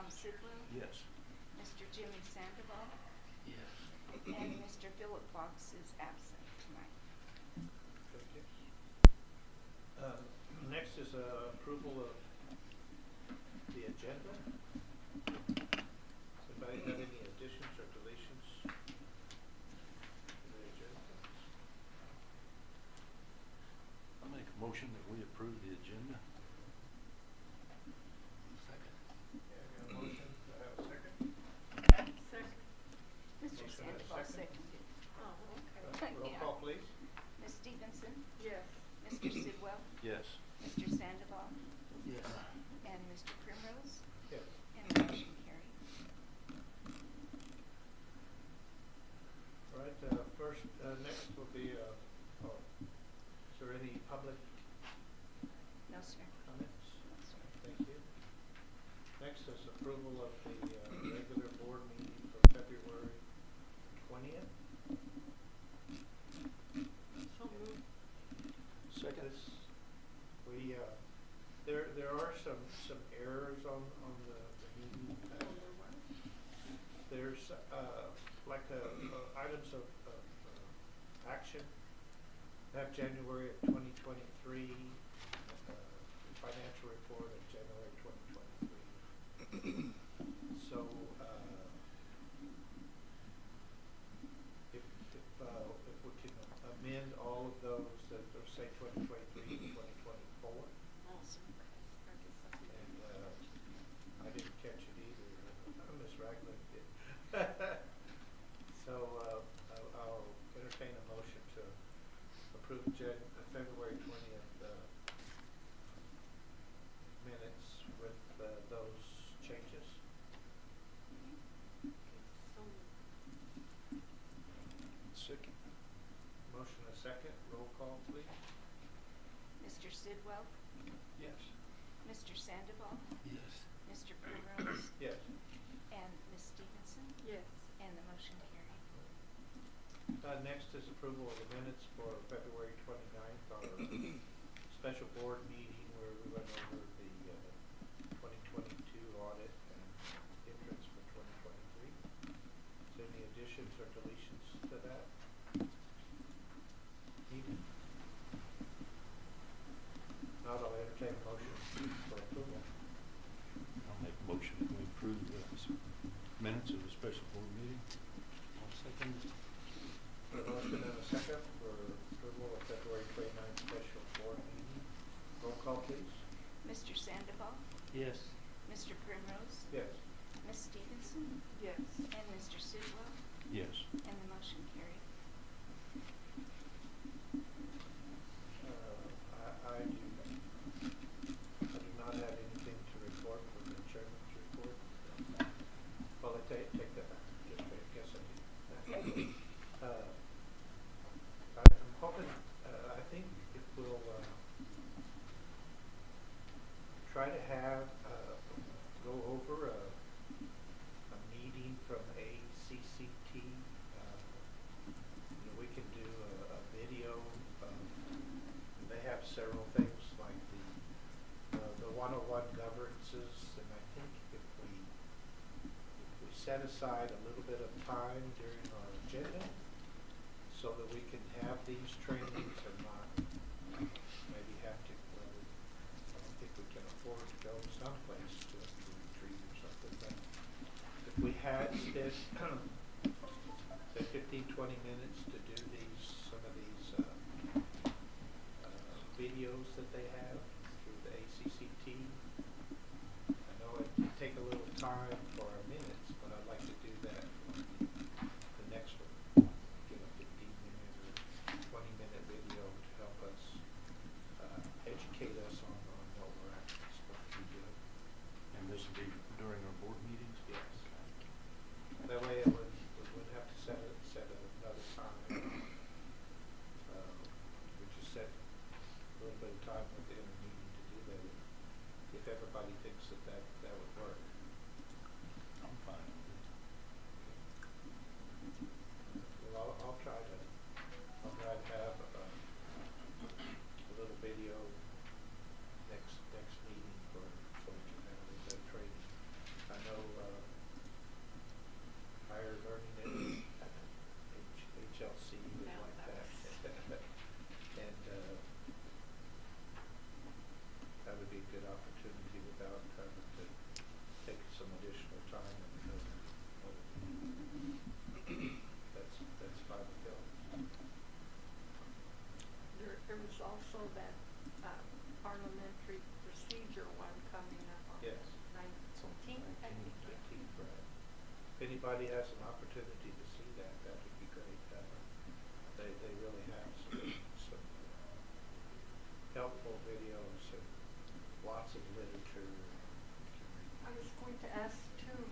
Sidwell, Yes. Mr. Jimmy Sandoval, Yes. and Mr. Philip Fox is absent tonight. Thank you. Next is approval of the agenda. Does anybody have any additions or deletions to the agenda? I'll make a motion that we approve the agenda. Second. Yeah, I got a motion. Do I have a second? Second. Mr. Motion and a Sandoval second. seconded. Oh, okay. Roll Yeah. call, please. Ms. Stevenson, Yes. Mr. Sidwell, Yes. Mr. Sandoval, Yes. and Mr. Primrose, Yes. and the motion carried. All right, next will be, is there any public No, sir. comments? No, sir. Thank you. Next is approval of the regular board meeting for February 20th. So moved. Second. There are some errors on the meeting. There's items of action. We have January of 2023, financial report of January 2023. So if we can amend all of those that are, say, 2023 to 2024. Awesome. And I didn't catch it either. Miss Ragland did. So I'll entertain a motion to approve February 20th minutes with those changes. So moved. Second. Motion a second. Roll call, please. Mr. Sidwell, Yes. Mr. Sandoval, Yes. Mr. Primrose, Yes. and Ms. Stevenson, Yes. and the motion carried. Next is approval of the minutes for February 29th, our special board meeting where we went over the 2022 audit and entrance for 2023. Is there any additions or deletions to that? Needed? Not, I'll entertain a motion for approval. I'll make a motion that we approve the minutes of the special board meeting. I'll second. A motion and a second for approval of February 29th special board meeting. Roll call, please. Mr. Sandoval, Yes. Mr. Primrose, Yes. Ms. Stevenson, Yes. and Mr. Sidwell, Yes. and the motion carried. I do not have anything to report from the chairman's report. Well, I take that back. Just, I guess I do. I'm hoping, I think if we'll try to have, go over a meeting from ACCT. We can do a video. They have several things like the 101 governances, and I think if we set aside a little bit of time during our agenda so that we can have these trainings and not maybe have to, I don't think we can afford to go someplace to a retreat or something, but if we had spent say 15-20 minutes to do some of these videos that they have through the ACCT. I know it can take a little time for our minutes, but I'd like to do that on the next one. Get a 15-minute or 20-minute video to help us educate us on what we're actually supposed to be doing. And this will be during our board meetings? Yes. That way we wouldn't have to set another time. We just set a little bit of time within a meeting to do that if everybody thinks that would work. anybody has an opportunity to see that, that would be great. They really have some helpful videos and lots of literature. I was going to ask too,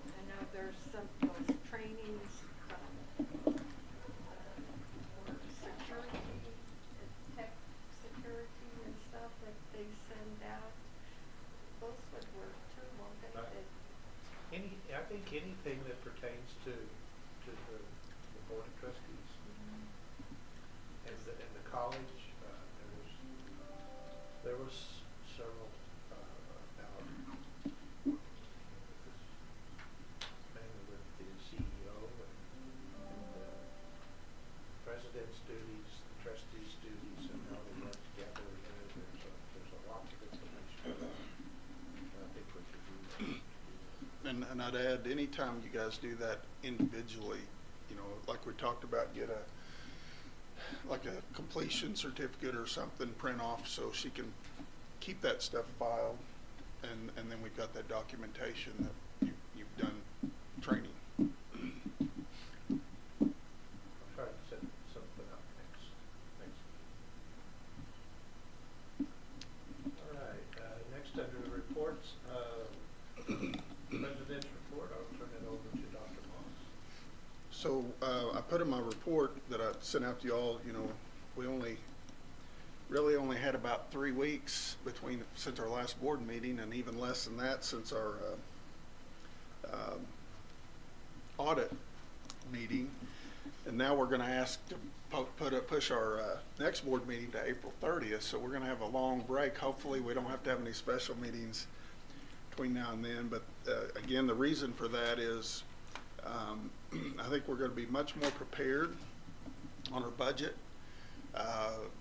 I know there's some, those trainings, for security, tech security and stuff that they send out. Those would work too, won't they? I think anything that pertains to the Board of Trustees and the college, there was several about mainly with the CEO and the president's duties, the trustees' duties, and how they work together. There's a lot of information. I think we could do that. And I'd add, anytime you guys do that individually, you know, like we talked about, get like a completion certificate or something, print off so she can keep that stuff filed, and then we've got that documentation that you've done training. I'll try to set something up next week. All right, next under the reports, President's report, I'll turn it over to Dr. Moss. So I put in my report that I sent out to y'all, you know, we really only had about 3 weeks since our last board meeting, and even less than that since our audit meeting. And now we're going to ask to push our next board meeting to April 30th. So we're going to have a long break. Hopefully we don't have to have any special meetings between now and then. But again, the reason for that is I think we're going to be much more prepared on our budget.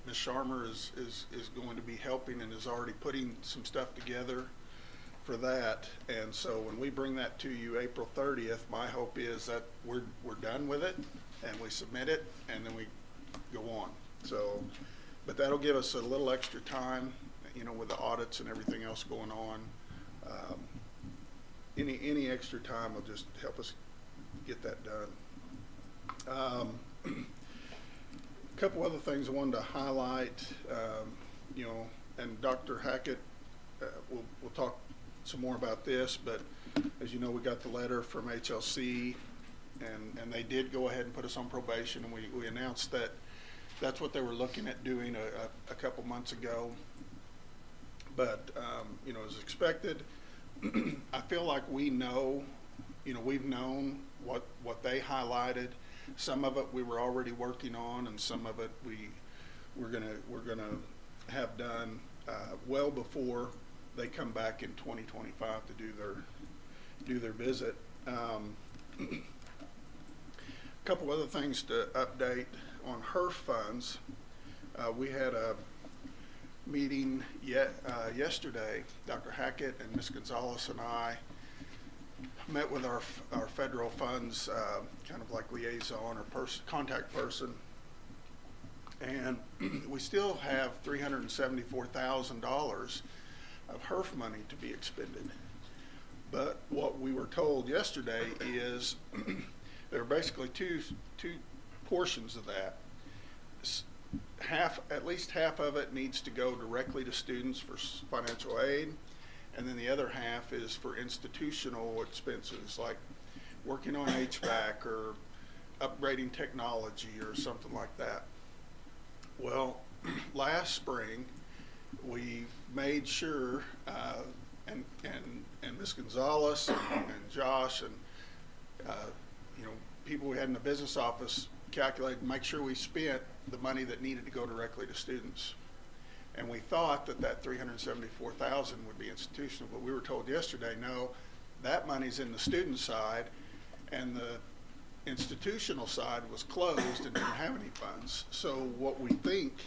Ms. Sharmer is going to be helping and is already putting some stuff together for that. And so when we bring that to you April 30th, my hope is that we're done with it and we submit it and then we go on. So, but that'll give us a little extra time, you know, with the audits and everything else going on. Any extra time will just help us get that done. A couple other things I wanted to highlight, you know, and Dr. Hackett, we'll talk some more about this, but as you know, we got the letter from HLC, and they did go ahead and put us on probation, and we announced that that's what they were looking at doing a couple months ago. But, you know, as expected, I feel like we know, you know, we've known what they highlighted. Some of it we were already working on, and some of it we're gonna have done well before they come back in 2025 to do their visit. A couple other things to update on HERF funds. We had a meeting yesterday. Dr. Hackett and Ms. Gonzalez and I met with our federal funds kind of like liaison or contact person, and we still have $374,000 of HERF money to be expended. But what we were told yesterday is there are basically two portions of that. At least half of it needs to go directly to students for financial aid, and then the other half is for institutional expenses like working on HVAC or upgrading technology or something like that. Well, last spring we made sure, and Ms. Gonzalez and Josh and you know, people we had in the business office calculated and make sure we spent the money that needed to go directly to students. And we thought that $374,000 would be institutional, but we were told yesterday, no, that money's in the student side, and the institutional side was closed and didn't have any funds. So what we think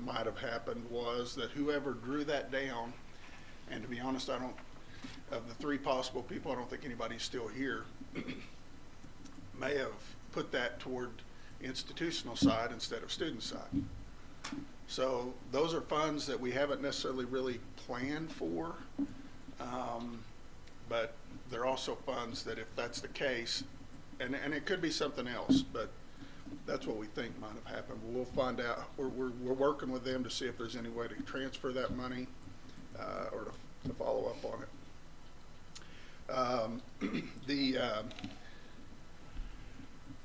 might have happened was that whoever drew that down, and to be honest, of the three possible people, I don't think anybody's still here, may have put that toward institutional side instead of student side. So those are funds that we haven't necessarily really planned for, but there are also funds that if that's the case, and it could be something else, but that's what we think might have happened. We'll find out. We're working with them to see if there's any way to transfer that money or to follow up on it.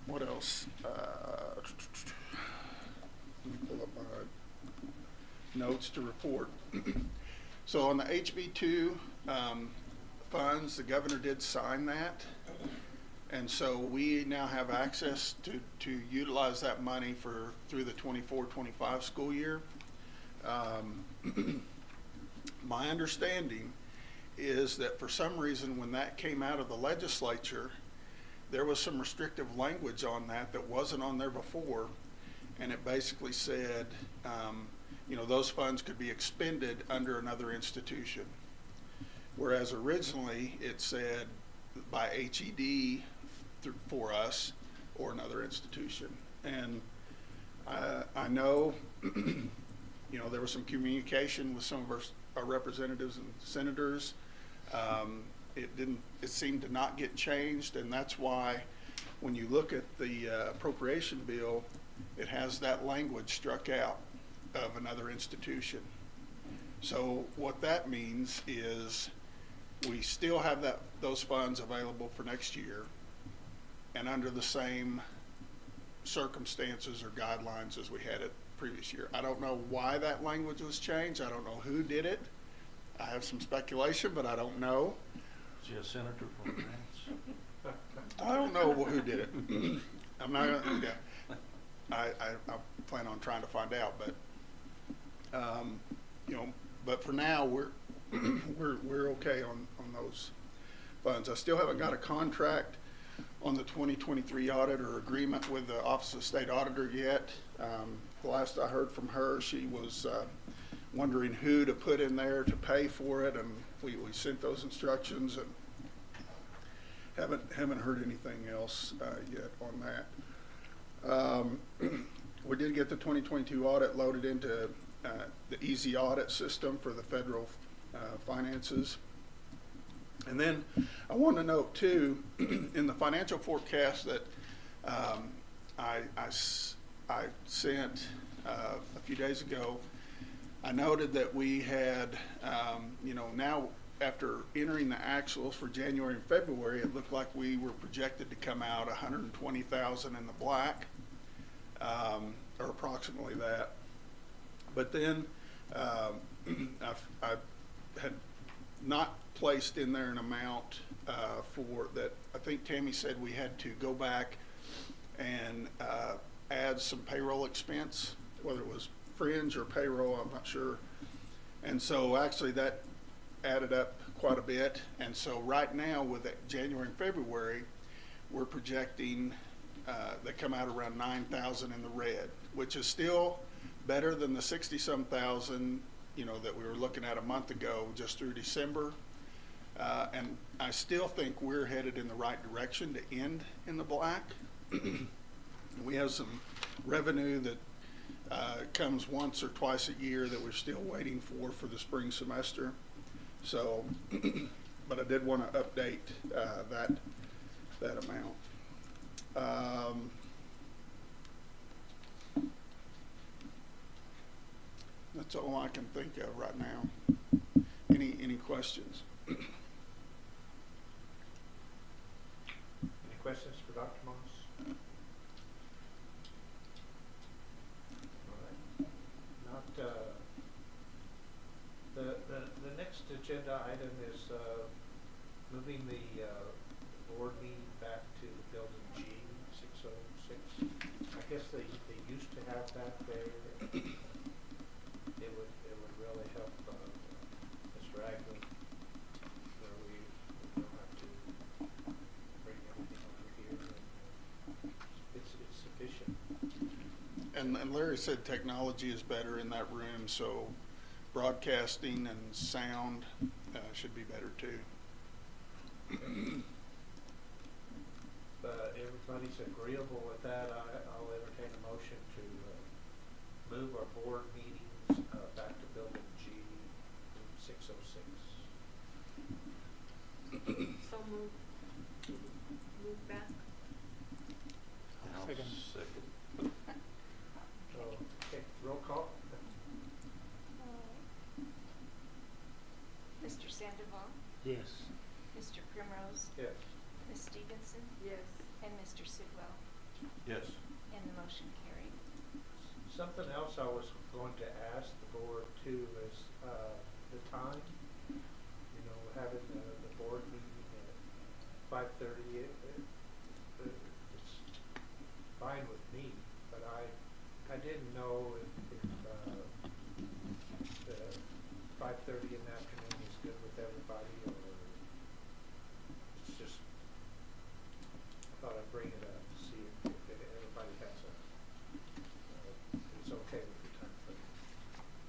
What else? Let me pull up my notes to report. So on the HB2 funds, the governor did sign that. And so we now have access to utilize that money through the 24-25 school year. My understanding is that for some reason when that came out of the legislature, there was some restrictive language on that wasn't on there before. And it basically said, those funds could be expended under another institution. Whereas originally it said by HED for us or another institution. And I know, there was some communication with some of our representatives and senators. It seemed to not get changed, and that's why when you look at the appropriation bill, it has that language struck out of another institution. So what that means is we still have those funds available for next year and under the same circumstances or guidelines as we had it previous year. I don't know why that language was changed. I don't know who did it. I have some speculation, but I don't know. Is he a senator from France? I don't know who did it. I'm not gonna, yeah. I plan on trying to find out, but but for now we're okay on those funds. I still haven't got a contract on the 2023 audit or agreement with the Office of State Auditor yet. The last I heard from her, she was wondering who to put in there to pay for it, and we sent those instructions and haven't heard anything else yet on that. We did get the 2022 audit loaded into the easy audit system for the federal finances. And then I want to note too, in the financial forecast that I sent a few days ago, I noted that we had, now after entering the actuals for January and February, it looked like we were projected to come out 120,000 in the black, or approximately that. But then I had not placed in there an amount for that. I think Tammy said we had to go back and add some payroll expense, whether it was fringe or payroll, I'm not sure. And so actually that added up quite a bit. And so right now with January and February, we're projecting they come out around 9,000 in the red, which is still better than the 60-some thousand, that we were looking at a month ago just through December. And I still think we're headed in the right direction to end in the black. We have some revenue that comes once or twice a year that we're still waiting for the spring semester. So, but I did want to update that amount. That's all I can think of right now. Any questions? Any questions for Dr. Moss? All right. Not, the next agenda item is moving the board meeting back to building G 606. I guess they used to have that there. It would really help Mr. Agley, where we don't have to bring everything over here. It's sufficient. And Larry said technology is better in that room, so broadcasting and sound should be better too. Everybody's agreeable with that. I'll entertain a motion to move our board meetings back to building G 606. So move back. I'll Second. second. So, okay, roll call? Mr. Sandoval, Yes. Mr. Primrose, Yes. Ms. Stevenson, Yes. and Mr. Sidwell, Yes. and the motion carried. Something else I was going to ask the board too is, the time. You know, having the board meeting at 5:30, it's fine with me, but I didn't know if 5:30 in the afternoon is good with everybody, or it's just, I thought I'd bring it up to see if everybody has it's okay with the time frame.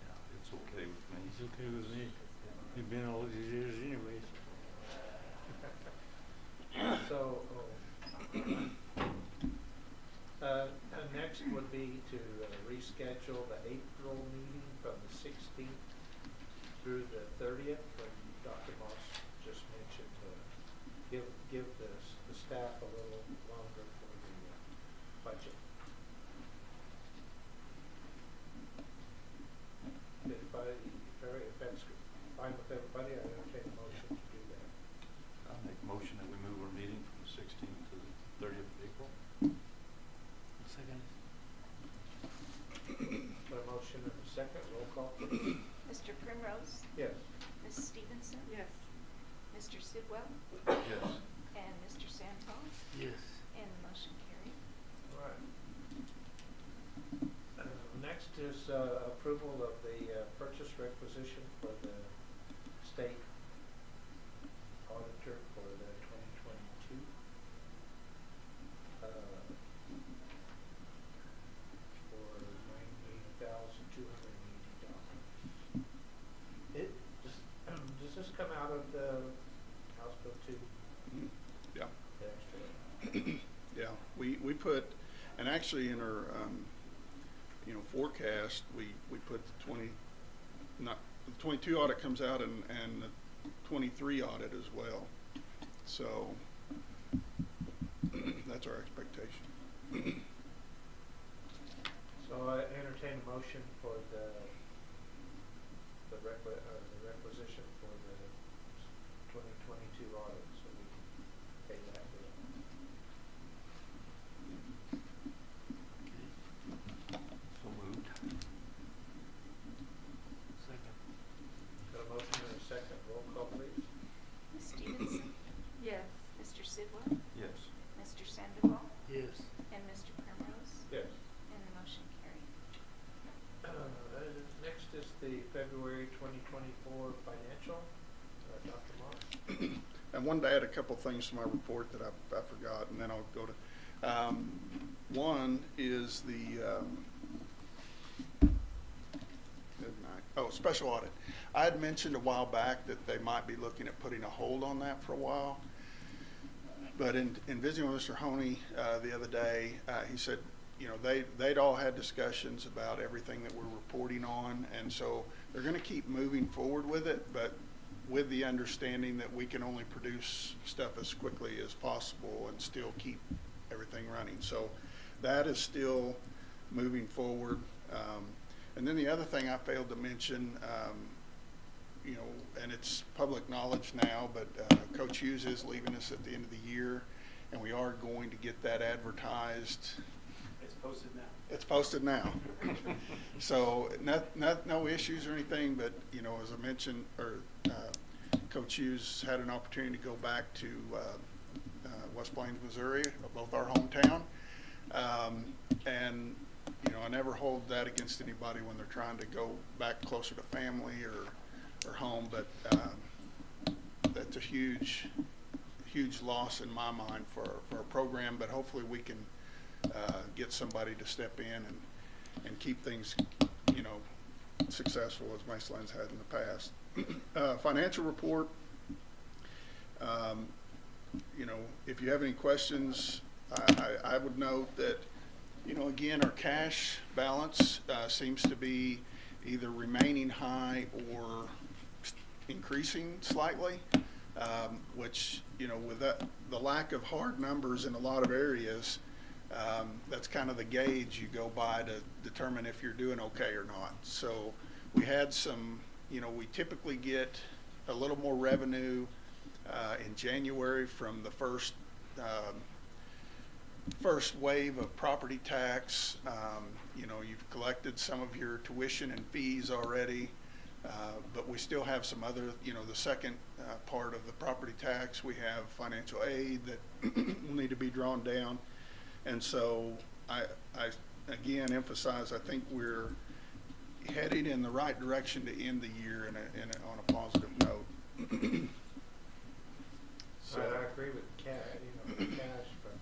Yeah, it's okay with me. It's okay with me. You've been all these years anyways. So, next would be to reschedule the April meeting from the 16th through the 30th, when Dr. Moss just mentioned give the staff a little longer for the budget. If that's fine with everybody, I entertain a motion to do that. I'll make a motion that we move our meeting from the 16th to the 30th of April. Second. A motion and a second, roll call, please. Mr. Primrose, Yes. Ms. Stevenson, Yes. Mr. Sidwell, Yes. and Mr. Sandoval, Yes. and the motion carried. All right. Next is approval of the purchase requisition for the state auditor for the 2022. For $98,280. Does this come out of the House Bill 2? Yeah. The extra? Yeah, we put, and actually in our, forecast, we put the 22 audit comes out and the 23 audit as well. So that's our expectation. So I entertain a motion for the requisition for the 2022 audit, so we can pay that bill. So moved. Second. Got a motion and a second, roll call please. Ms. Stevenson, Yes. Mr. Sidwell, Yes. Mr. Sandoval, Yes. and Mr. Primrose, Yes. and the motion carried. Next is the February 2024 financial, Dr. Moss. I wanted to add a couple things to my report that I forgot, and then I'll go to, one is the, special audit. I had mentioned a while back that they might be looking at putting a hold on that for a while. But in visiting with Mr. Honey the other day, he said, they'd all had discussions about everything that we're reporting on, and so they're going to keep moving forward with it, but with the understanding that we can only produce stuff as quickly as possible and still keep everything running. So that is still moving forward. And then the other thing I failed to mention, and it's public knowledge now, but Coach Hughes is leaving us at the end of the year, and we are going to get that advertised. It's posted now. It's posted now. So no issues or anything, but as I mentioned, Coach Hughes had an opportunity to go back to West Plains, Missouri, both our hometown, and I never hold that against anybody when they're trying to go back closer to family or home, but that's a huge loss in my mind for our program, but hopefully we can get somebody to step in and keep things successful as Mesalands had in the past. Financial report, if you have any questions, I would note that again, our cash balance seems to be either remaining high or increasing slightly. which, you know, with that, the lack of hard numbers in a lot of areas, that's kind of the gauge you go by to determine if you're doing okay or not. So we had some, you know, we typically get a little more revenue in January from the first wave of property tax. You know, you've collected some of your tuition and fees already, but we still have some other, you know, the second part of the property tax, we have financial aid that will need to be drawn down. And so I again emphasize, I think we're heading in the right direction to end the year on a positive note. So I agree with Cat, you know, the cash from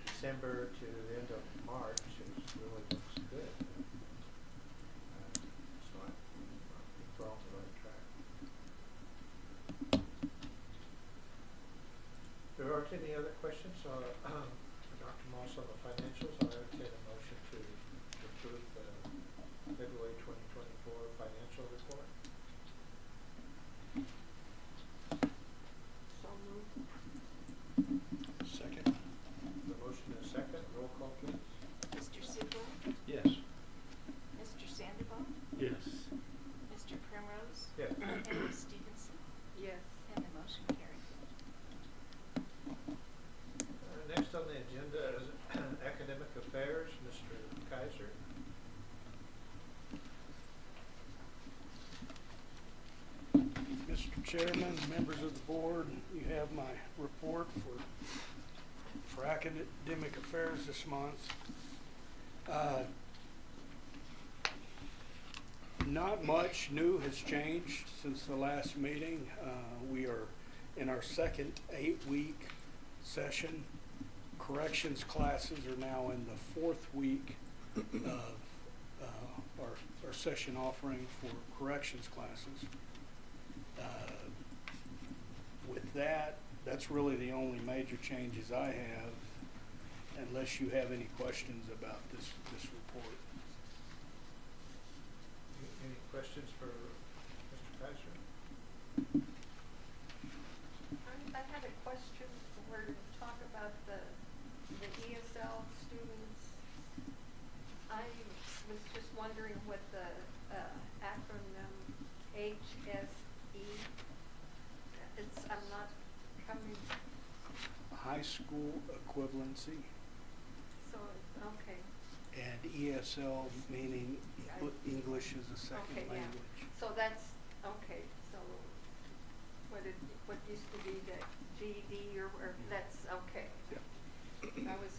December to the end of March is really looks good. So I think we're on the right track. There aren't any other questions, for Dr. Moss on the financials. I'll entertain a motion to approve the February 2024 financial report. So moved. Second. The motion is second. Roll call, please. Mr. Sidwell? Yes. Mr. Sandoval? Yes. Mr. Primrose? Yes. And Ms. Stevenson? Yes. And the motion carries. Next on the agenda is academic affairs, Mr. Kaiser. Mr. Chairman, members of the board, you have my report for academic affairs this month. Not much new has changed since the last meeting. We are in our second 8-week session. Corrections classes are now in the 4th week of our session offering for corrections classes. With that, that's really the only major changes I have, unless you have any questions about this report. Any questions for Mr. Kaiser? I had a question where you talk about the ESL students. I was just wondering what the acronym HSE. I'm not coming. High school equivalency So okay. and ESL meaning English as a second Okay, yeah. language. So that's okay. So what used to be the GED or that's okay. Yeah. I was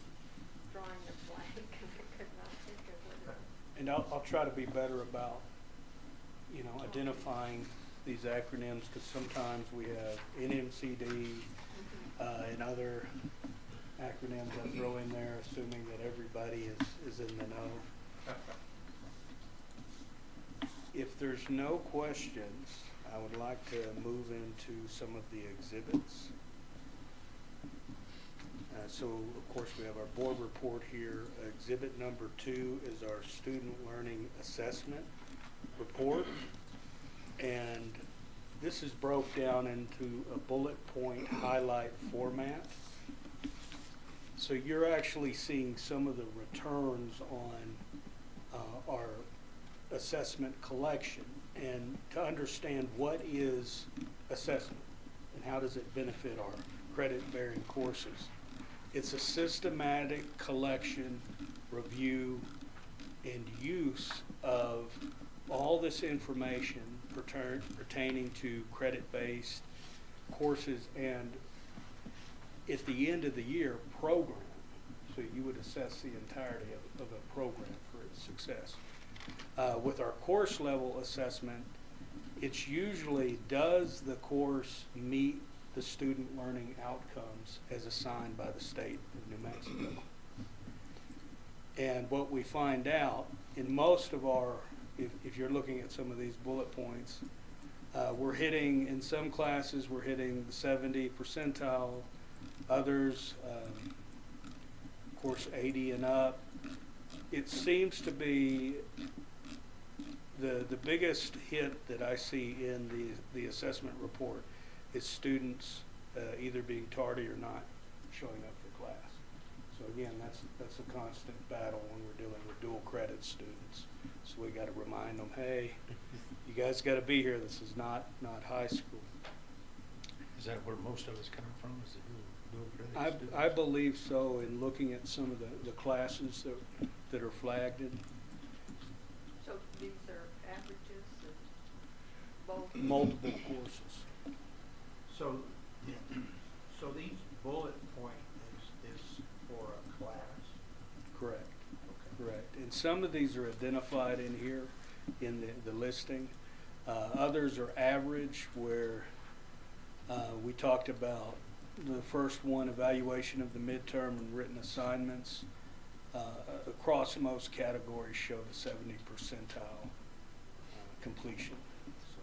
drawing a blank because I could not think of what it was. And I'll try to be better about, you know, identifying these acronyms, because sometimes we have NMCD and other acronyms I throw in there, assuming that everybody is in the know. If there's no questions, I would like to move into some of the exhibits. So, of course, we have our board report here. Exhibit number 2 is our student learning assessment report. And this is broke down into a bullet point highlight format. So you're actually seeing some of the returns on our assessment collection. And to understand what is assessment and how does it benefit our credit-bearing courses. It's a systematic collection, review, and use of all this information pertaining to credit-based courses, and at the end of the year, program. So you would assess the entirety of a program for its success. With our course level assessment, it's usually, does the course meet the student learning outcomes as assigned by the state of New Mexico? And what we find out in most of our, if you're looking at some of these bullet points, we're hitting, in some classes, we're hitting the 70 percentile, others, of course, 80 and up. It seems to be the biggest hit that I see in the assessment report is students either being tardy or not showing up for class. So again, that's a constant battle when we're dealing with dual credit students. So we got to remind them, hey, you guys got to be here. This is not high school. Is that where most of it's coming from, is the dual credit students? I believe so, in looking at some of the classes that are flagged. So these are averages of both? Multiple courses. So, so these bullet point is for a class? Correct. Okay. Correct. And some of these are identified in here in the listing. Others are average, where we talked about the first one, evaluation of the midterm and written assignments. Across most categories showed a 70 percentile completion. So,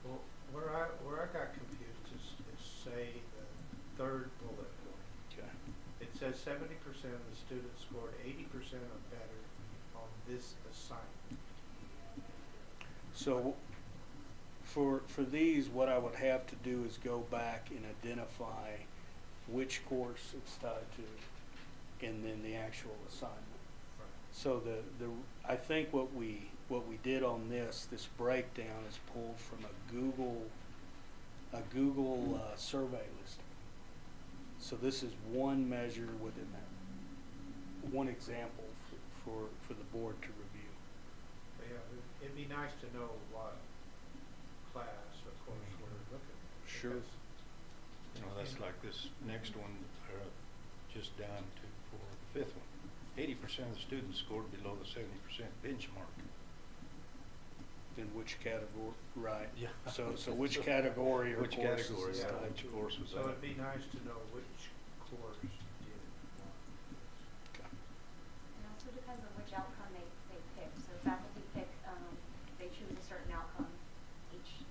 Well, where I got confused is say the third bullet point. okay. It says 70% of the students scored 80% or better on this assignment. So for these, what I would have to do is go back and identify which course it's tied to, and then the actual assignment. Right. So I think what we did on this breakdown is pulled from a Google survey listing. So this is one measure within that, one example for the board to review. Yeah, it'd be nice to know what class or course we're looking at. Sure. because- You know, that's like this next one, just down to for the fifth one. 80% of the students scored below the 70% benchmark. In which category, right? Yeah. So which category or Which course is category, this yeah, tied which to? course was So that? it'd be nice to know which course did what. Okay. It also depends on which outcome they pick. So faculty pick, they choose a certain outcome each,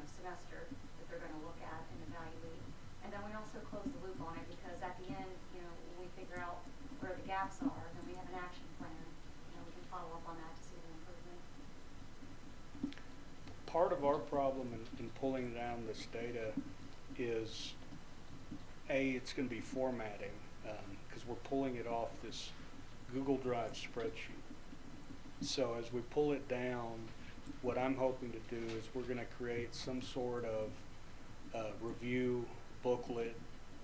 semester that they're going to look at and evaluate. And then we also close the loop on it, because at the end, when we figure out where the gaps are, then we have an action plan. We can follow up on that to see the improvement. Part of our problem in pulling down this data is, it's going to be formatting, because we're pulling it off this Google Drive spreadsheet. So as we pull it down, what I'm hoping to do is we're going to create some sort of review booklet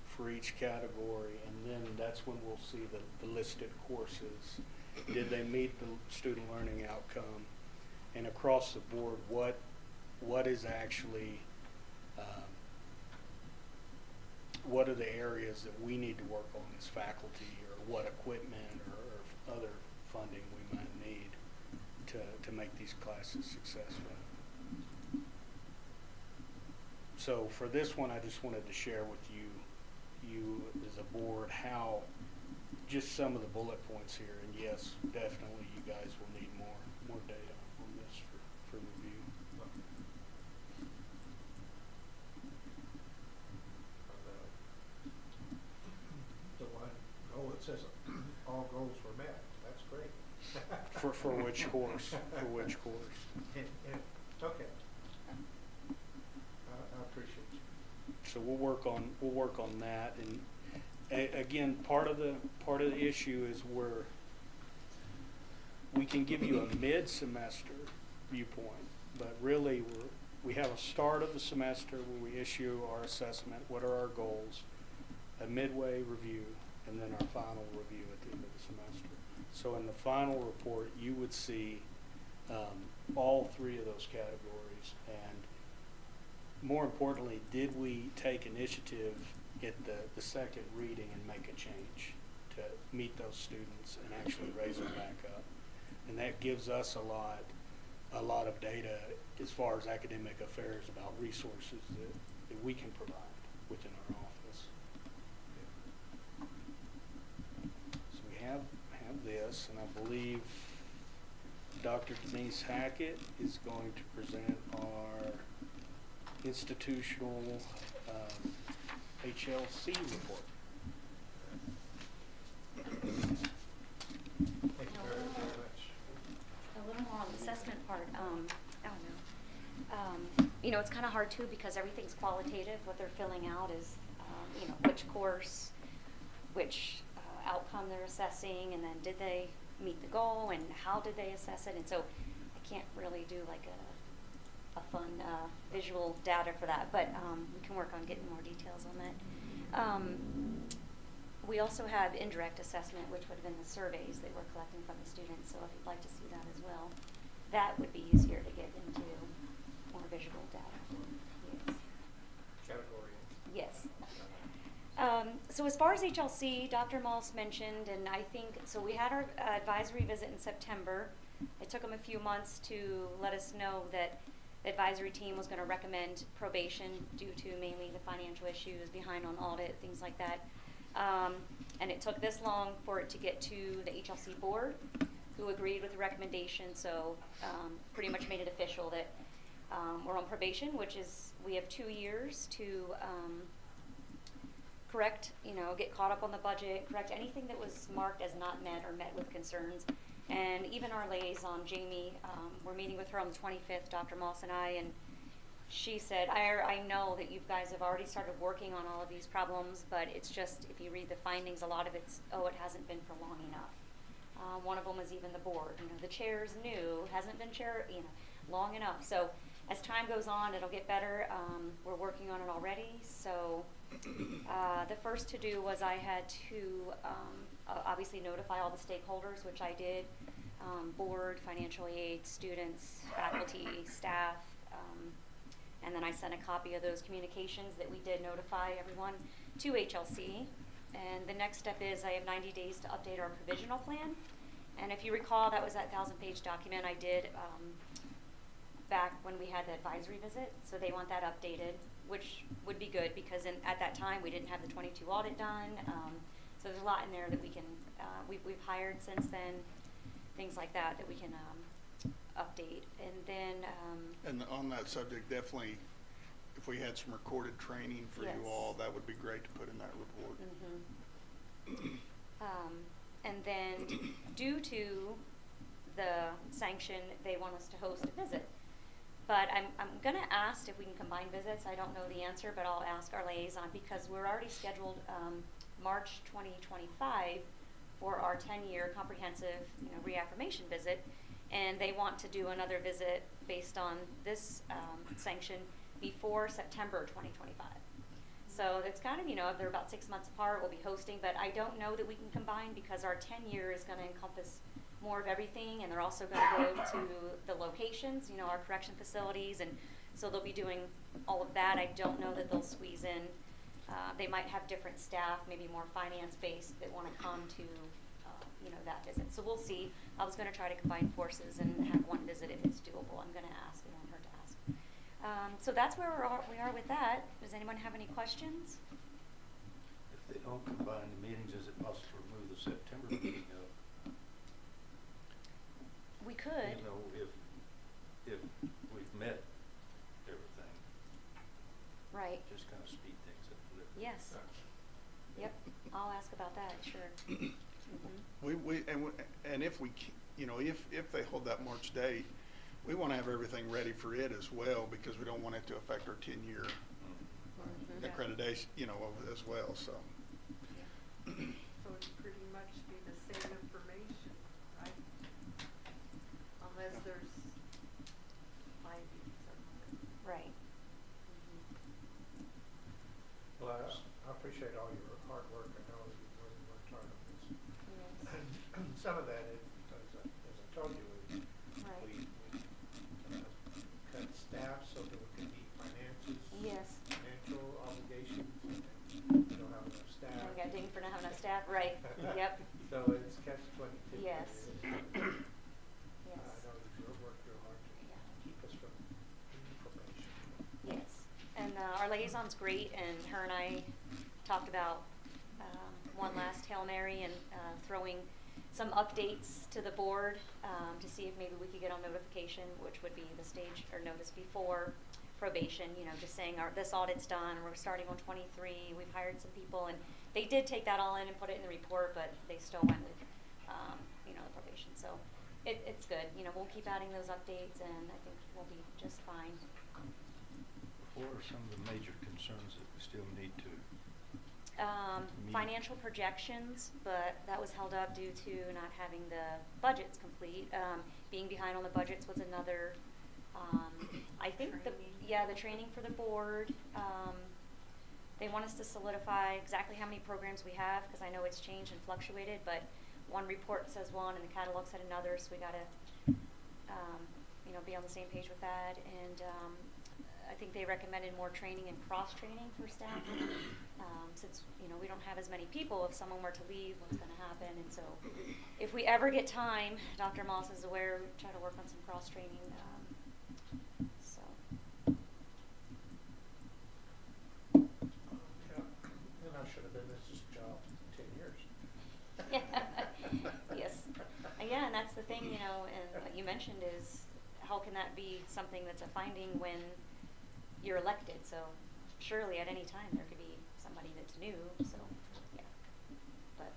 for each category, and then that's when we'll see the listed courses. Did they meet the student learning outcome? And across the board, what is actually, what are the areas that we need to work on as faculty, or what equipment or other funding we might need to make these classes successful. So for this one, I just wanted to share with you as a board, how just some of the bullet points here. And yes, definitely you guys will need more data on this for review. The one goal that says all goals were met, that's great. For which course? For which course? Okay. I appreciate you. So we'll work on that. And again, part of the issue is we can give you a mid-semester viewpoint, but really we have a start of the semester where we issue our assessment, what are our goals, a midway review, and then our final review at the end of the semester. So in the final report, you would see all three of those categories, and more importantly, did we take initiative at the second reading and make a change to meet those students and actually raise them back up? And that gives us a lot of data as far as academic affairs about resources that we can provide within our office. So we have this, and I believe Dr. Denise Hackett is going to present our institutional HLC report. Thank you very, very much. A little more on the assessment part. I don't know. you know, it's kind of hard too because everything's qualitative. What they're filling out is, you know, which course, which outcome they're assessing, and then did they meet the goal, and how did they assess it. And so I can't really do like a fun visual data for that, but we can work on getting more details on that. We also have indirect assessment, which would have been the surveys that we're collecting from the students. So if you'd like to see that as well, that would be easier to get into more visual data. Yes. Category. Yes. So as far as HLC, Dr. Moss mentioned, and I think, so we had our advisory visit in September. It took them a few months to let us know that the advisory team was going to recommend probation due to mainly the financial issues behind on audit, things like that. And it took this long for it to get to the HLC board, who agreed with the recommendation, so pretty much made it official that we're on probation, which is we have 2 years to correct, you know, get caught up on the budget, correct anything that was marked as not met or met with concerns. And even our liaison, Jamie, we're meeting with her on the 25th, Dr. Moss and I, and she said, I know that you guys have already started working on all of these problems, but it's just, if you read the findings, a lot of it's, it hasn't been for long enough. One of them was even the board. You know, the chair's new, hasn't been chair, you know, long enough. So as time goes on, it'll get better. We're working on it already. So the first to do was I had to obviously notify all the stakeholders, which I did, board, financial aid, students, faculty, staff, and then I sent a copy of those communications that we did notify everyone to HLC. And the next step is I have 90 days to update our provisional plan. And if you recall, that was that 1,000-page document I did back when we had the advisory visit. So they want that updated, which would be good because at that time we didn't have the 22 audit done. So there's a lot in there that we can, we've hired since then, things like that we can update. And then And on that subject, definitely, if we had some recorded training for Yes. you all, that would be great to put in that report. And then due to the sanction, they want us to host a visit. But I'm going to ask if we can combine visits. I don't know the answer, but I'll ask our liaison because we're already scheduled March 2025 for our 10-year comprehensive, you know, reaffirmation visit. And they want to do another visit based on this sanction before September 2025. So it's kind of, you know, they're about 6 months apart, we'll be hosting, but I don't know that we can combine because our 10-year is going to encompass more of everything, and they're also going to go to the locations, you know, our correction facilities, and so they'll be doing all of that. I don't know that they'll squeeze in, they might have different staff, maybe more finance-based, that want to come to, you know, that visit. So we'll see. I was going to try to combine forces and have one visit if it's doable. I'm going to ask, it won't hurt to ask. So that's where we are with that. Does anyone have any questions? If they don't combine the meetings, is it possible to move the September meeting up? We could. You know, if we've met everything, Right. just kind of speed things up a little. Yes. Yep. I'll ask about that, sure. And if we, you know, if they hold that March date, we want to have everything ready for it as well because we don't want it to affect our 10-year accreditation, you know, as well. So. So it'd pretty much be the same information, right? Unless there's findings somewhere. Right. Well, I appreciate all your hard work. I know you really worked hard on this. Yes. And some of that, as I told you, Right. we cut staff so that we could meet finances. Yes. Financial obligations, and we don't have enough staff. And we got dinged for not having enough staff, right. Yep. So it's catch-22. Yes. I Yes. know you've worked real hard to Yeah. keep us from probation. Yes. And our liaison's great, and her and I talked about one last Hail Mary and throwing some updates to the board to see if maybe we could get on notification, which would be the stage or notice before probation, you know, just saying this audit's done, we're starting on 23, we've hired some people, and they did take that all in and put it in the report, but they still went with, you know, the probation. So it's good. You know, we'll keep adding those updates, and I think we'll be just fine. What are some of the major concerns that we still need to? meet? Financial projections, but that was held up due to not having the budgets complete. Being behind on the budgets was another. I think the training for the board. They want us to solidify exactly how many programs we have, because I know it's changed and fluctuated, but one report says one and the catalog said another, so we gotta, be on the same page with that. And I think they recommended more training and cross-training for staff, since, we don't have as many people. If someone were to leave, what's gonna happen? And so, if we ever get time, Dr. Moss is aware, we try to work on some cross-training, so. And I should have been this job 10 years. Yes. Yeah, and that's the thing, and what you mentioned is, how can that be something that's a finding when you're elected? So surely at any time there could be somebody that's new, so, yeah. But,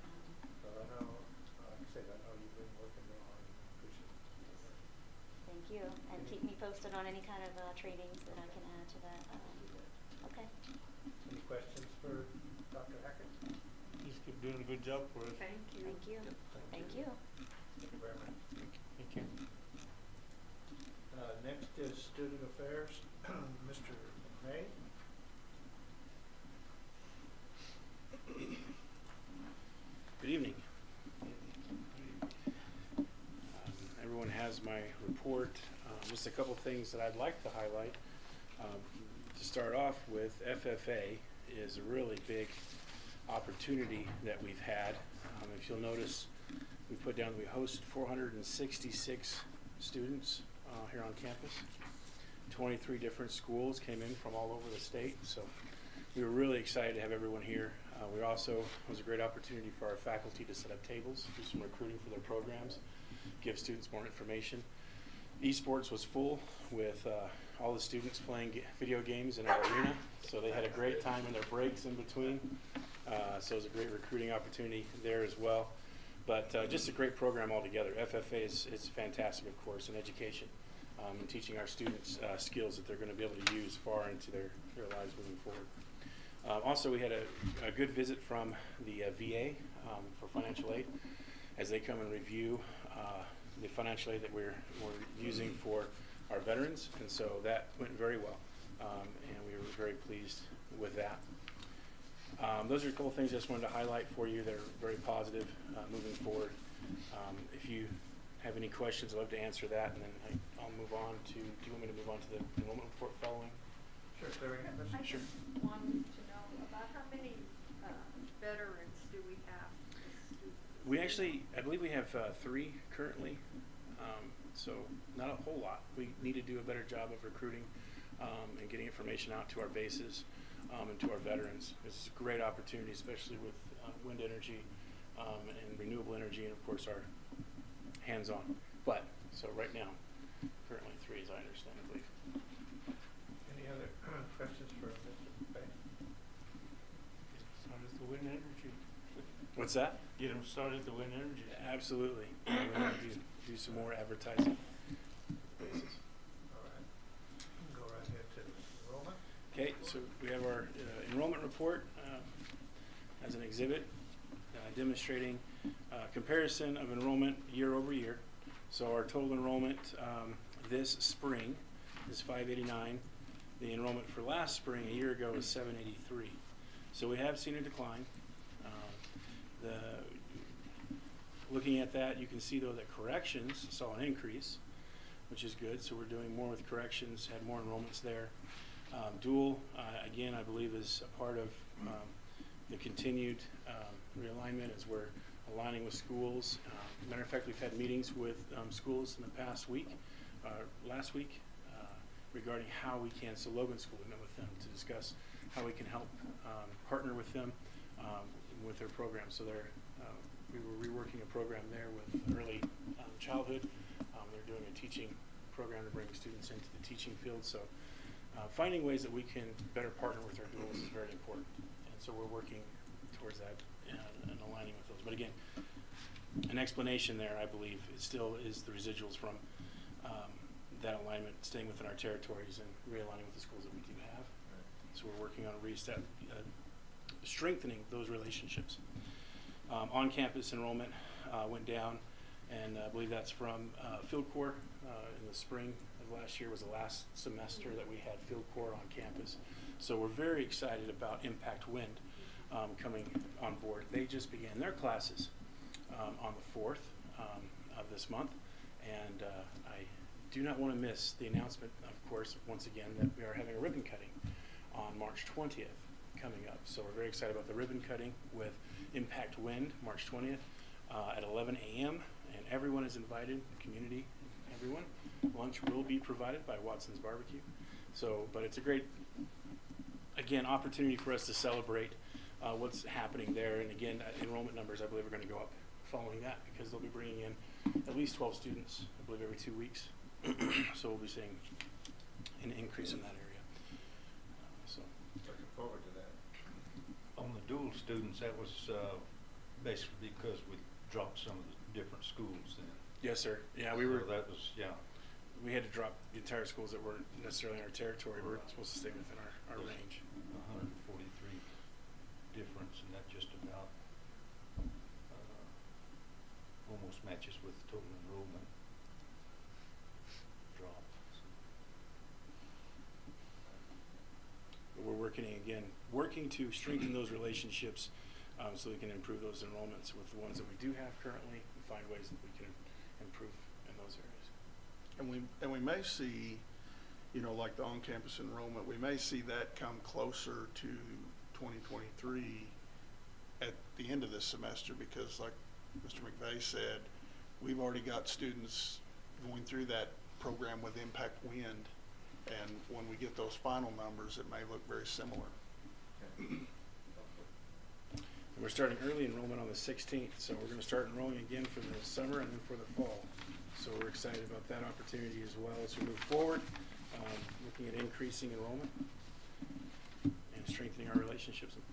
So I know, like I said, I know you've been working real hard. Appreciate it. thank you, and keep me posted on any kind of trainings that I can add to that. Okay. Any questions for Dr. Hackett? Just keep doing a good job for us. Thank you. Thank you. Thank you. Thank you very much. Thank you. Next is Student Affairs, Mr. May. Good evening. Everyone has my report. Just a couple things that I'd like to highlight. To start off with, FFA is a really big opportunity that we've had. If you'll notice, we put down that we hosted 466 students here on campus. 23 different schools came in from all over the state, so we were really excited to have everyone here. We also, it was a great opportunity for our faculty to set up tables, do some recruiting for their programs, give students more information. Esports was full with all the students playing video games in our arena, so they had a great time in their breaks in between. So it was a great recruiting opportunity there as well. But just a great program altogether. FFA is fantastic, of course, in education, and teaching our students skills that they're going to be able to use far into their lives moving forward. Also, we had a good visit from the VA for financial aid as they come and review the financial aid that we're using for our veterans, and so that went very well, and we were very pleased with that. Those are a couple things I just wanted to highlight for you. They're very positive moving forward. If you have any questions, I'd love to answer that, and then I'll move on to, do you want me to move on to the enrollment report following? Sure, Clary. I Sure. just wanted to know about how many veterans do we have? We actually, I believe we have 3 currently, so not a whole lot. We need to do a better job of recruiting and getting information out to our bases and to our veterans. It's a great opportunity, especially with wind energy and renewable energy, and of course our hands-on. But, so right now, currently 3 as I understand, I believe. Any other questions for Mr. Bay? Started the wind energy. What's that? Get them started the wind energy. Absolutely. We want to do some more advertising. All right. Go right ahead to enrollment. Okay, so we have our enrollment report as an exhibit demonstrating comparison of enrollment year over year. So our total enrollment this spring is 589. The enrollment for last spring, a year ago, was 783. So we have seen a decline. Looking at that, you can see though that corrections saw an increase, which is good. So we're doing more with corrections, had more enrollments there. Dual, again, I believe is a part of the continued realignment as we're aligning with schools. Matter of fact, we've had meetings with schools in the past week, last week, regarding how we can, so Logan School, we met with them to discuss how we can help partner with them with their program. So we were reworking a program there with early childhood. They're doing a teaching program to bring students into the teaching field. So finding ways that we can better partner with our duals is very important. And so we're working towards that and aligning with those. But again, an explanation there, I believe, it still is the residuals from that alignment, staying within our territories and realigning with the schools that we do have. So we're working on strengthening those relationships. On-campus enrollment went down, and I believe that's from field corps in the spring of last year was the last semester that we had field corps on campus. So we're very excited about Impact Wind coming on board. They just began their classes on the 4th of this month, and I do not want to miss the announcement, of course, once again, that we are having a ribbon cutting on March 20th coming up. So we're very excited about the ribbon cutting with Impact Wind, March 20th at 11 a.m. And everyone is invited, the community, everyone. Lunch will be provided by Watson's Barbecue. So, but it's a great, again, opportunity for us to celebrate what's happening there. And again, enrollment numbers, I believe, are going to go up following that because they'll be bringing in at least 12 students, I believe, every 2 weeks. So we'll be seeing an increase in that area. So Looking forward to that. On the dual students, that was basically because we dropped some of the different schools then. yes, sir. Yeah, So we were. that was, yeah. We had to drop the entire schools that weren't necessarily in our territory. We're supposed to stay within our There's range. 143 difference, and that just about almost matches with total enrollment drop. So. We're working to strengthen those relationships so we can improve those enrollments with the ones that we do have currently and find ways that we can improve in those areas. And we may see, you know, like the on-campus enrollment, we may see that come closer to 2023 at the end of this semester because, like Mr. McVeigh said, we've already got students going through that program with Impact Wind, and when we get those final numbers, it may look very similar. And we're starting early enrollment on the 16th, so we're going to start enrolling again for the summer and then for the fall. So we're excited about that opportunity as well as we move forward, looking at increasing enrollment and strengthening our relationships and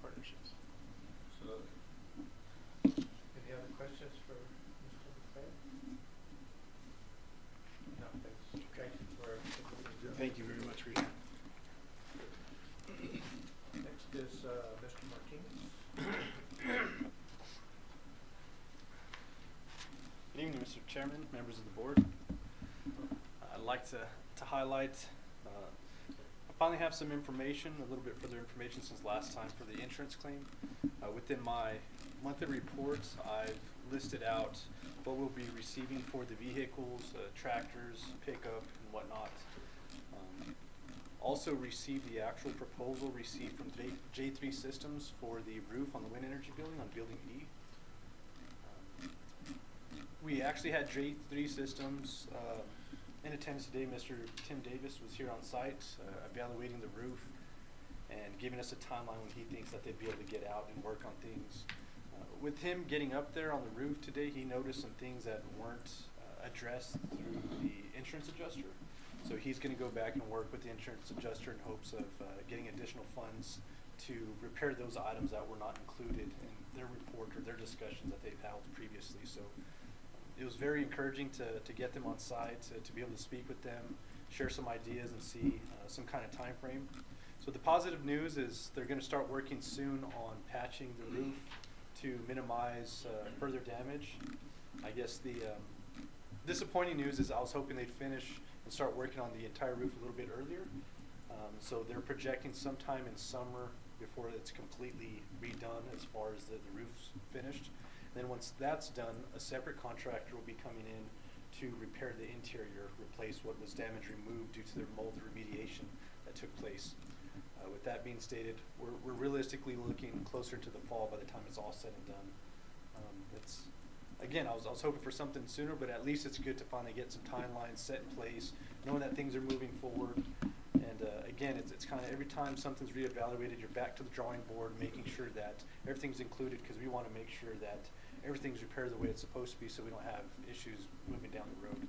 partnerships. Absolutely. Any other questions for Mr. McFadden? No, thanks. Okay. Thank you Thank you for very much for your time. Next is Mr. Martinez. Good evening, Mr. Chairman, members of the board. I'd like to highlight, I finally have some information, a little bit further information since last time for the insurance claim. Within my monthly reports, I've listed out what we'll be receiving for the vehicles, tractors, pickup, and whatnot. Also received the actual proposal received from J3 Systems for the roof on the wind energy building on Building E. We actually had J3 Systems in attendance today. Mr. Tim Davis was here on site evaluating the roof and giving us a timeline when he thinks that they'd be able to get out and work on things. With him getting up there on the roof today, he noticed some things that weren't addressed through the insurance adjuster. So he's going to go back and work with the insurance adjuster in hopes of getting additional funds to repair those items that were not included in their report or their discussions that they've held previously. So it was very encouraging to get them on site, to be able to speak with them, share some ideas, and see some kind of time frame. So the positive news is they're going to start working soon on patching the roof to minimize further damage. I guess the disappointing news is I was hoping they'd finish and start working on the entire roof a little bit earlier. So they're projecting sometime in summer before it's completely redone as far as the roof's finished. And then once that's done, a separate contractor will be coming in to repair the interior, replace what was damage removed due to their mold remediation that took place. With that being stated, we're realistically looking closer to the fall by the time it's all said and done. Again, I was hoping for something sooner, but at least it's good to finally get some timelines set in place, knowing that things are moving forward. And again, it's kind of every time something's reevaluated, you're back to the drawing board, making sure that everything's included because we want to make sure that everything's repaired the way it's supposed to be so we don't have issues moving down the road.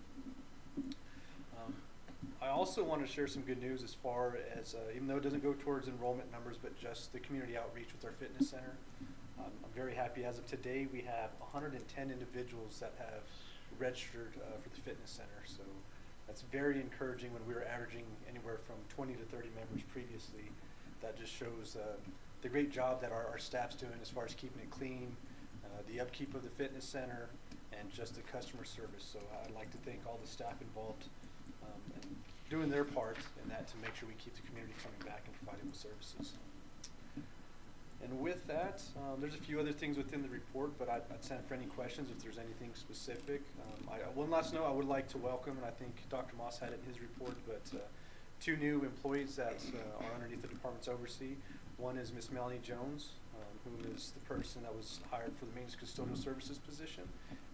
I also want to share some good news as far as, even though it doesn't go towards enrollment numbers, but just the community outreach with our fitness center. I'm very happy as of today we have 110 individuals that have registered for the fitness center. So That's very encouraging when we were averaging anywhere from 20 to 30 members previously. That just shows the great job that our staff's doing as far as keeping it clean, the upkeep of the fitness center, and just the customer service. So I'd like to thank all the staff involved in doing their part in that to make sure we keep the community coming back and providing the services. And with that, there's a few other things within the report, but I'd stand for any questions if there's anything specific. One last note I would like to welcome, and I think Dr. Moss had it in his report, but 2 new employees that are underneath the department's oversee. One is Miss Melanie Jones, who is the person that was hired for the maintenance custodial services position,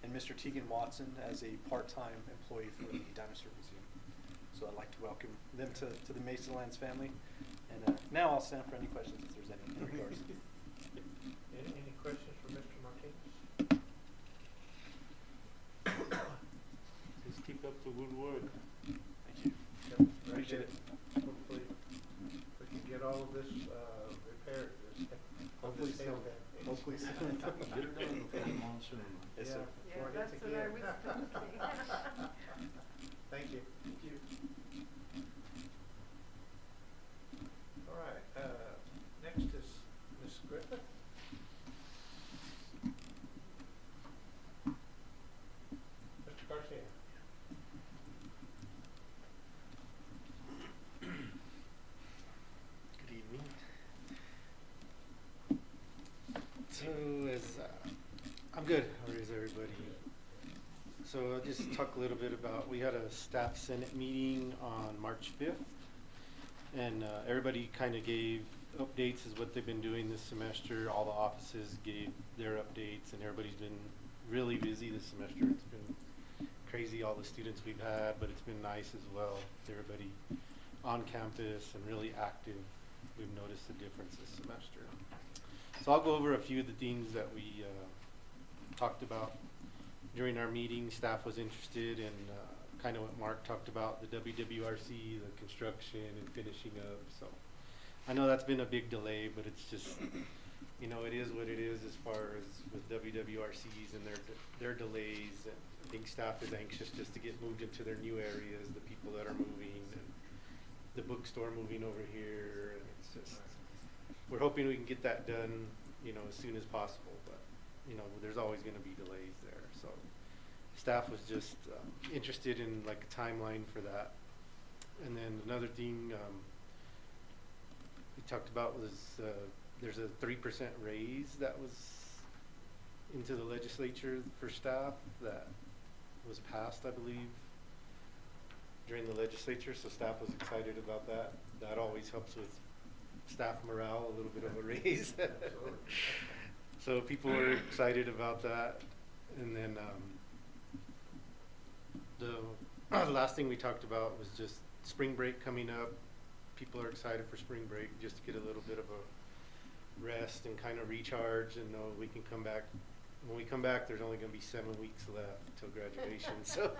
and Mr. Tegan Watson as a part-time employee for the Dinosaur Museum. So I'd like to welcome them to the Mesalands family. And now I'll stand for any questions if there's any in regards. Any questions for Mr. Martinez? Just keep up the good work. Thank you. Yep, Appreciate it. Hopefully, we can get all of this repaired. Hopefully soon. Hopefully soon. Get it done before the monsoon. Yes, sir. Yeah, before it that's hits what I again. was thinking. Thank you. Thank you. All right, next is Ms. Griffith. Mr. Garcia. Good evening. So I'm good. How is everybody? So I'll just talk a little bit about, we had a staff senate meeting on March 5th, and everybody kind of gave updates as what they've been doing this semester. All the offices gave their updates, and everybody's been really busy this semester. It's been crazy, all the students we've had, but it's been nice as well. Everybody on campus and really active. We've noticed a difference this semester. So I'll go over a few of the things that we talked about during our meeting. Staff was interested in kind of what Mark talked about, the WWRC, the construction and finishing up. So I know that's been a big delay, but it's just, you know, it is what it is as far as with WWRCs and their delays. And I think staff is anxious just to get moved into their new areas, the people that are moving, and the bookstore moving over here. And it's just, we're hoping we can get that done, you know, as soon as possible. But, you know, there's always going to be delays there. So staff was just interested in like a timeline for that. And then another thing we talked about was there's a 3% raise that was into the legislature for staff that was passed, I believe, during the legislature. So staff was excited about that. That always helps with staff morale, a little bit of a raise. So people were excited about that. And then the last thing we talked about was just spring break coming up. People are excited for spring break just to get a little bit of a rest and kind of recharge and know we can come back. When we come back, there's only going to be 7 weeks left till graduation. So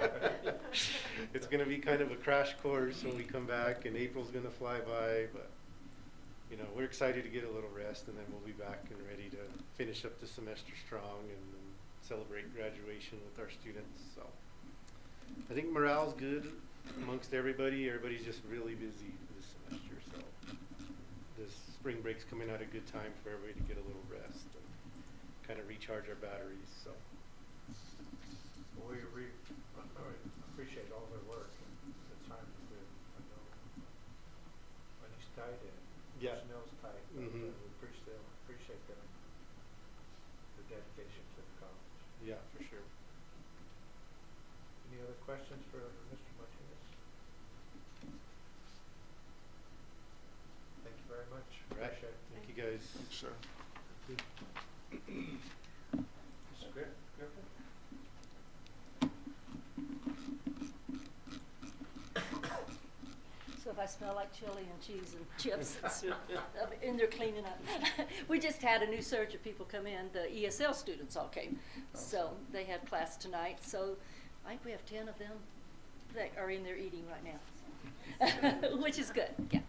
it's going to be kind of a crash course when we come back, and April's going to fly by. But, you know, we're excited to get a little rest, and then we'll be back and ready to finish up the semester strong and celebrate graduation with our students. So I think morale's good amongst everybody. Everybody's just really busy this semester. So this spring break's coming at a good time for everybody to get a little rest and kind of recharge our batteries. So We appreciate all their work and the time that they, I know, when he's tight and Yeah. personnel's tight, but Mhm. we appreciate them, the dedication to the college. yeah, for sure. Any other questions for Mr. Martinez? Thank you very much. Right. Appreciate it. Thank you guys. Thanks, sir. Mr. Griffin? So if I smell like chili and cheese and chips, it's in there cleaning up. We just had a new surge of people come in. The ESL students all came. So they had class tonight. So I think we have 10 of them that are in there eating right now, which is good. Yeah,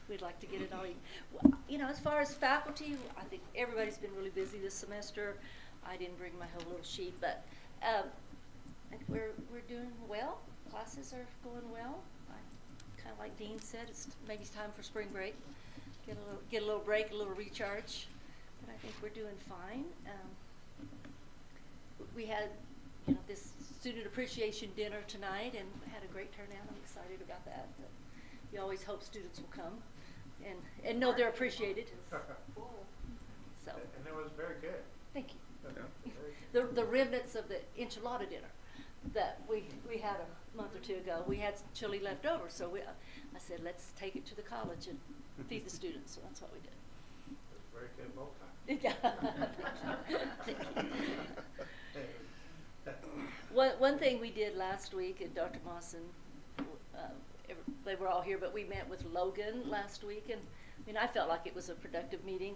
we'd like to get it all eaten. Well, you know, as far as faculty, I think everybody's been really busy this semester. I didn't bring my whole little sheet, but and we're doing well. Classes are going well. Kind of like Dean said, it's maybe time for spring break. Get a little break, a little recharge. But I think we're doing fine. We had, this student appreciation dinner tonight and had a great turnout. I'm excited about that. But you always hope students will come and know they're appreciated. So. And it was very good. Thank you. Yeah. Very good. The remnants of the enchilada dinner that we had a month or two ago. We had chili left over, so I said, let's take it to the college and feed the students. So that's what we did. It was very good both times. Yeah. One thing we did last week, and Dr. Mawson, they were all here, but we met with Logan last week, and I felt like it was a productive meeting.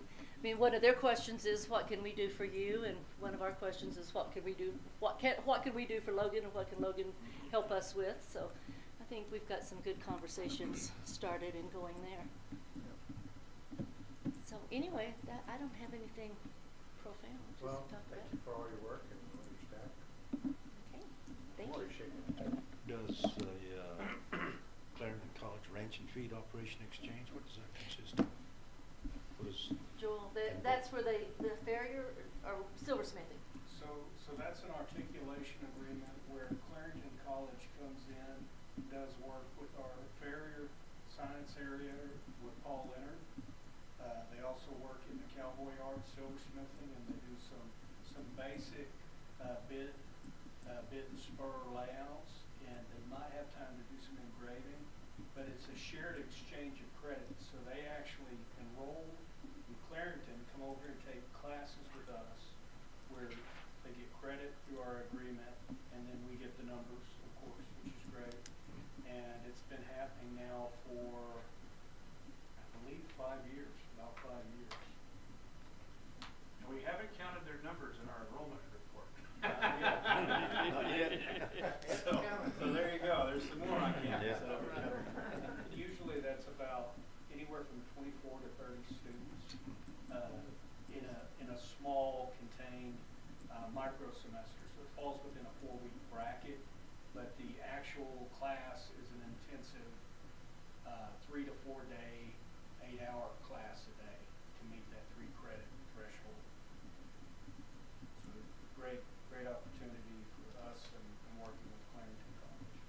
One of their questions is, what can we do for you? And one of our questions is, what can we do for Logan, and what can Logan help us with? So I think we've got some good conversations started and going there. So anyway, I don't have anything profound. Just Well, talk thank about you for all your work and all your staff. Okay, thank you. Appreciate it. Does the Clarendon College Ranch and Feed Operation Exchange, what does that consist of? What is? Joel, that's where the farrier or silversmithing. So that's an articulation agreement where Clarendon College comes in, does work with our farrier science area with Paul Leonard. They also work in the cowboy yard, silversmithing, and they do some basic bit and spur layouts, and they might have time to do some engraving, but it's a shared exchange of credits. So they actually enroll in Clarendon, come over and take classes with us, where they get credit through our agreement, and then we get the numbers, of course, which is great. And it's been happening now for, I believe, 5 years, about 5 years. And we haven't counted their numbers in our enrollment report. Not yet. So there you go. There's some more I can't. Yeah. So, usually that's about anywhere from 24 to 30 students in a small contained micro semester. So it falls within a 4-week bracket, but the actual class is an intensive 3 to 4 day, 8-hour class a day to meet that 3 credit threshold. So great opportunity for us and working with Clarendon College.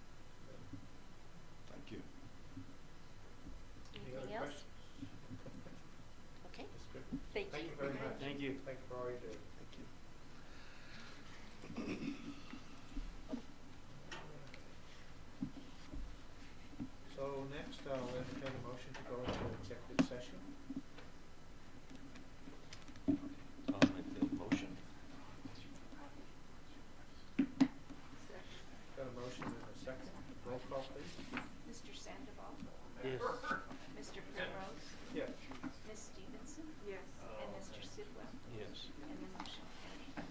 Thank you. Any Anything other else? questions? Okay. That's good. Thank Thank you. you very much. Thank you. Thank you for all you do. Thank you. So next, I'll entertain a motion to go into executive session. I'll make the motion. Got a motion and a second. Roll call, please. Mr. Sandoval? Yes. Mr. Penrose? Yes. Ms. Stevenson? Yes. And Mr. Sidwell? Yes. And the motion carries.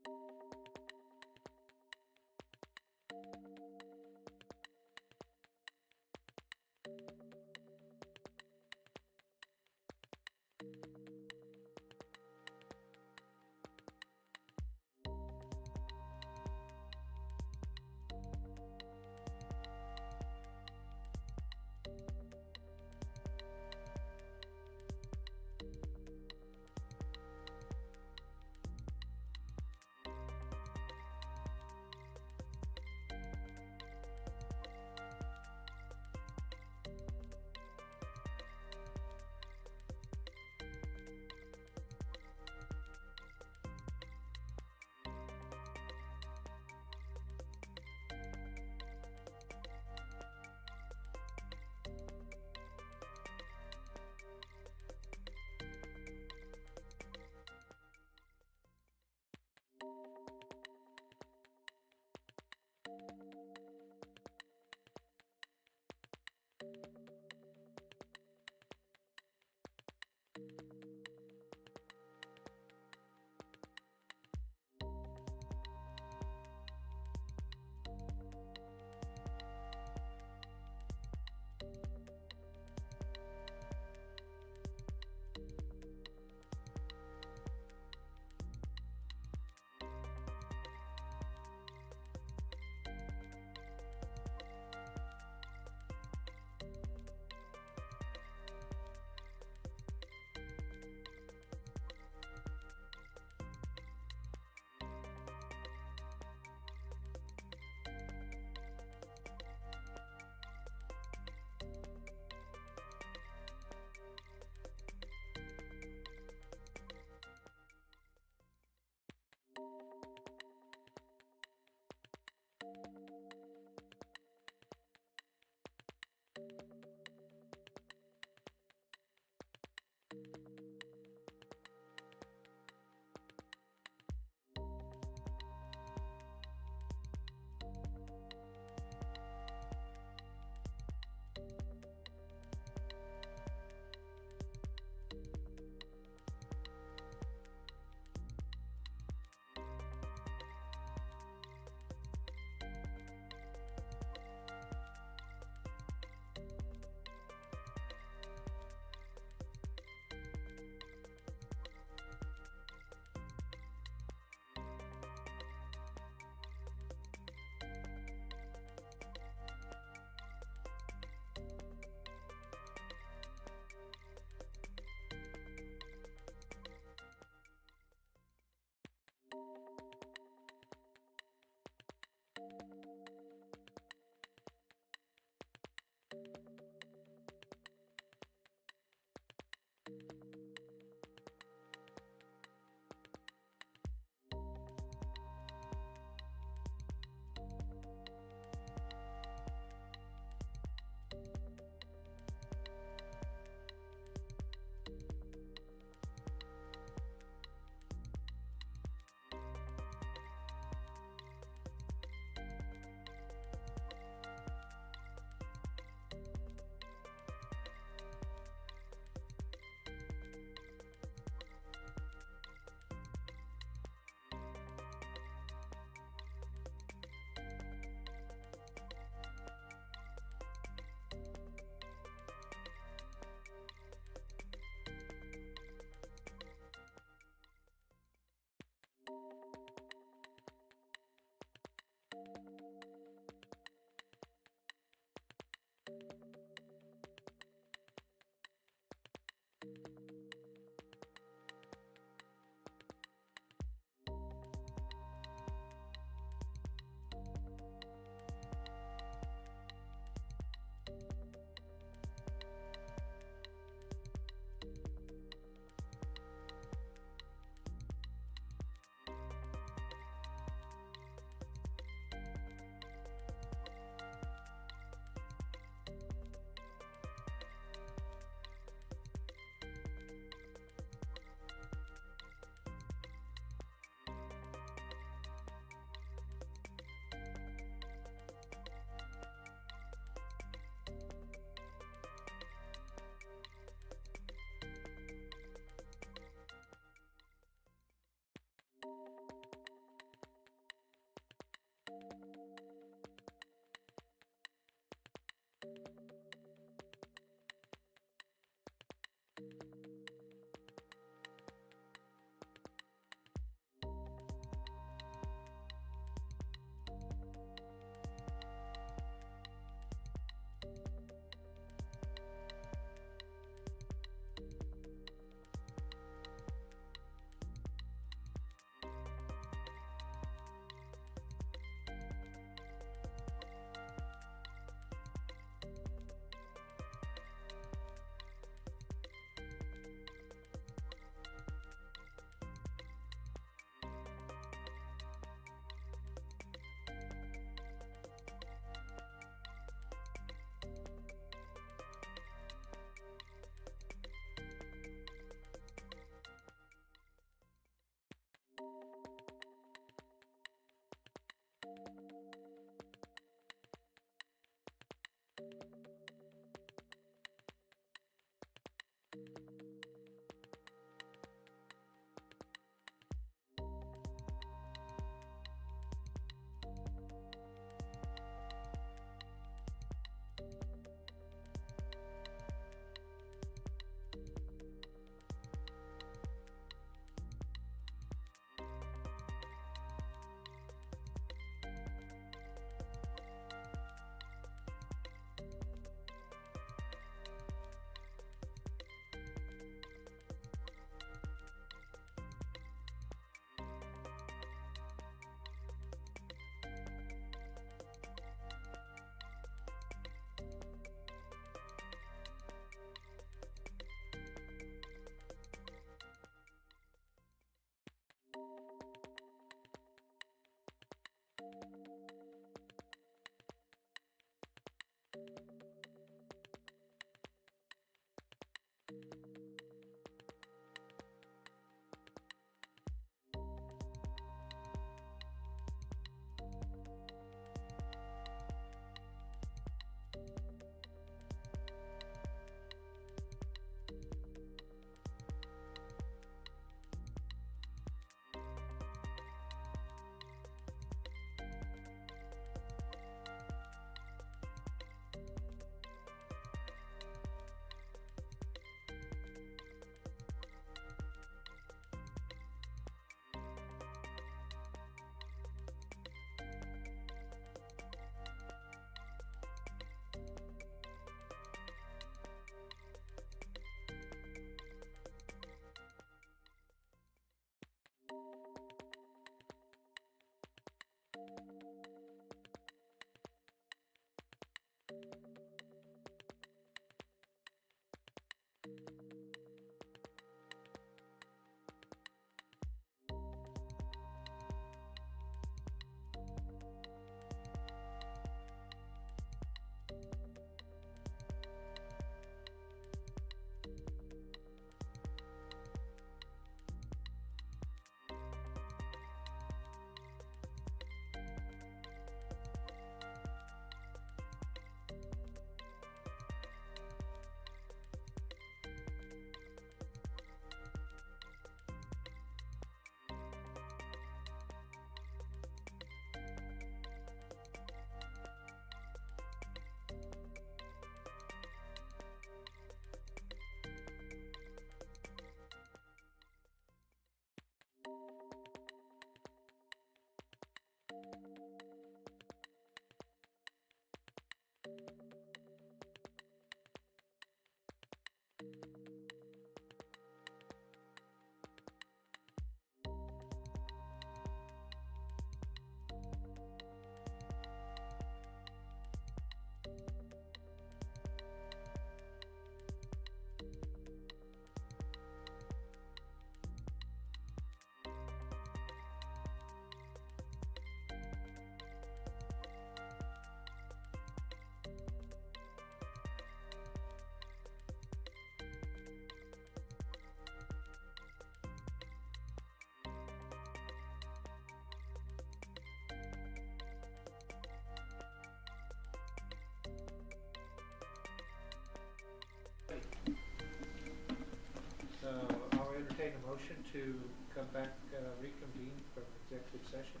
entertain a motion to come back, reconvene from executive session.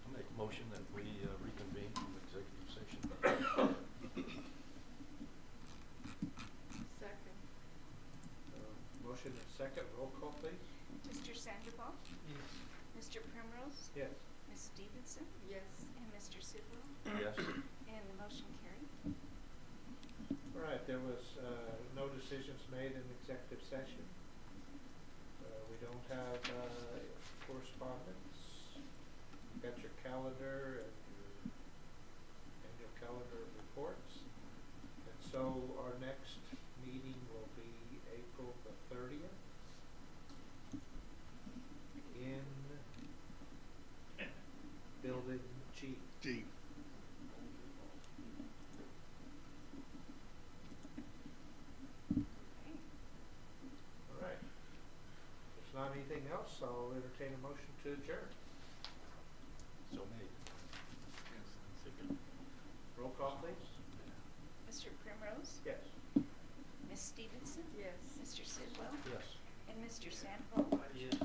I'll make a motion that we reconvene from executive session. Second. Motion and second, roll call please. Mr. Sandoval? Yes. Mr. Primrose? Yes. Ms. Stevenson? Yes. And Mr. Sidwell? Yes. And the motion carried. All right, there was no decisions made in executive session. We don't have correspondence. You've got your calendar and your annual calendar of reports. And so our next meeting will be April the 30th in Building G. G. Okay. All right. If there's not anything else, I'll entertain a motion to adjourn. So made. Roll call, please. Mr. Primrose? Yes. Ms. Stevenson? Yes. Mr. Sidwell? Yes. And Mr. Sandoval? Yes.